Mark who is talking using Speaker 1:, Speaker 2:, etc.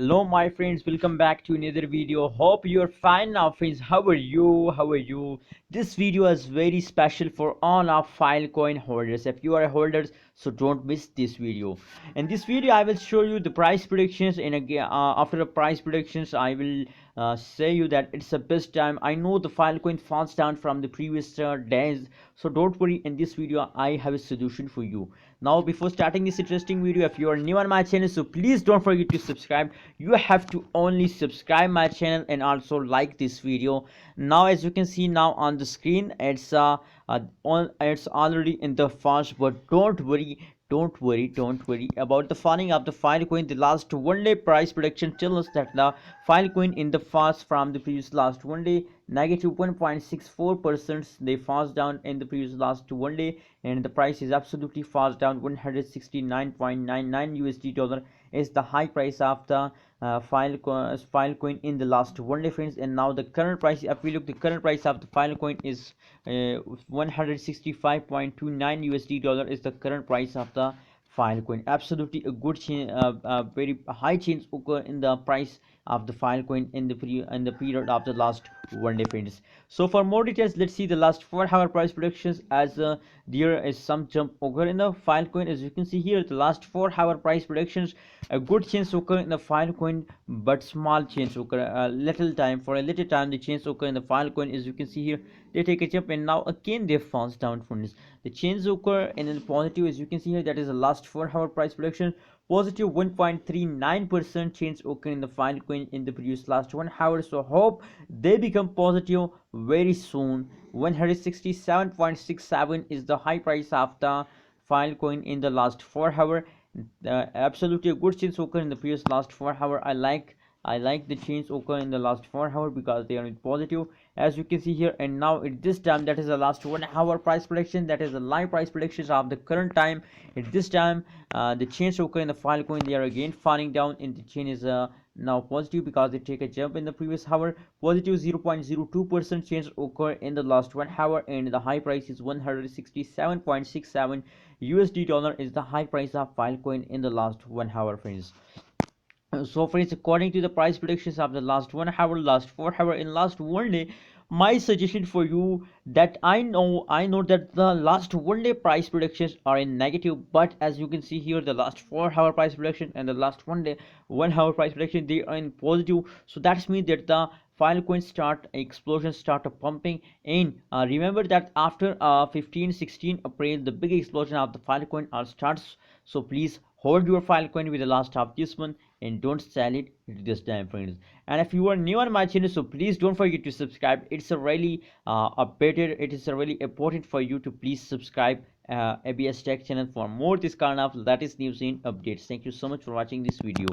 Speaker 1: Hello my friends, welcome back to another video. Hope you're fine now friends. How are you? This video is very special for all our Filecoin holders. If you are holders, so don't miss this video. In this video I will show you the price predictions, and again after the price predictions I will say you that it's the best time. I know the Filecoin falls down from the previous days, so don't worry. In this video I have a solution for you. Now before starting this interesting video, if you are new on my channel, so please don't forget to subscribe. You have to only subscribe my channel and also like this video. Now as you can see now on the screen, it's already in the fast, but don't worry about the falling of the Filecoin. The last one day price prediction tells us that the Filecoin in the fast from the previous last one day negative 1.64%. They fast down in the previous last one day, and the price is absolutely fast down. 169.99 USD dollar is the high price of the Filecoin in the last one day friends. And now the current price, if we look, the current price of the Filecoin is 165.29 USD dollar is the current price of the Filecoin. Absolutely a good change, very high change occur in the price of the Filecoin in the period of the last one day friends. So for more details, let's see the last 4 hour price predictions. As there is some jump occur in the Filecoin, as you can see here, the last 4 hour price predictions, a good change occur in the Filecoin, but small change occur a little time. For a little time the change occur in the Filecoin, as you can see here. They take a jump and now again they falls down from this. The change occur in the positive, as you can see here. That is the last 4 hour price prediction. Positive 1.39% change occur in the Filecoin in the previous last 1 hour. So hope they become positive very soon. 167.67 is the high price of the Filecoin in the last 4 hour. Absolutely a good change occur in the previous last 4 hour. I like the change occur in the last 4 hour because they are in positive, as you can see here. And now at this time, that is the last 1 hour price prediction, that is the live price predictions of the current time. At this time, the change occur in the Filecoin, they are again falling down, and the change is now positive because they take a jump in the previous hour. Positive 0.02% change occur in the last 1 hour, and the high price is 167.67 USD dollar is the high price of Filecoin in the last 1 hour friends. So friends, according to the price predictions of the last 1 hour, last 4 hour, in last one day, my suggestion for you, that I know that the last one day price predictions are in negative, but as you can see here, the last 4 hour price prediction and the last 1 hour price prediction, they are in positive. So that's mean that the Filecoin start explosion, start pumping in. Remember that after 15-16 April, the big explosion of the Filecoin starts. So please hold your Filecoin with the last of this month and don't sell it this time friends. And if you are new on my channel, so please don't forget to subscribe. It's a really it is a really important for you to please subscribe ABS Tech channel for more this kind of latest news and updates. Thank you so much for watching this video.